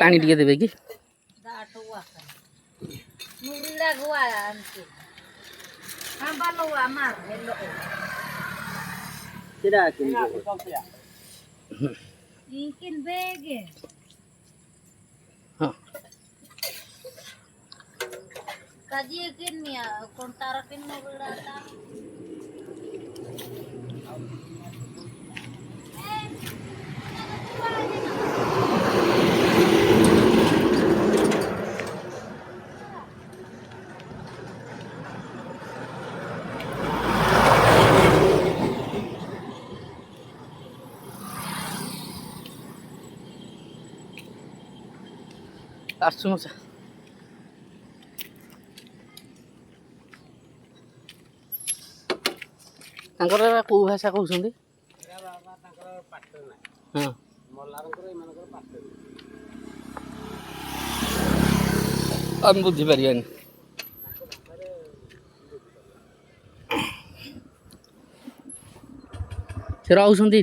पानी टिके देबे कि Kajian ya, kontarakin mau berata. आसुमसा तांकर को भाषा कहउछंदी एरा बाबा तांकर पाठ ना हां मल्लारंकर एमानकर पाठ हम बुझी परियानी से रहउछंदी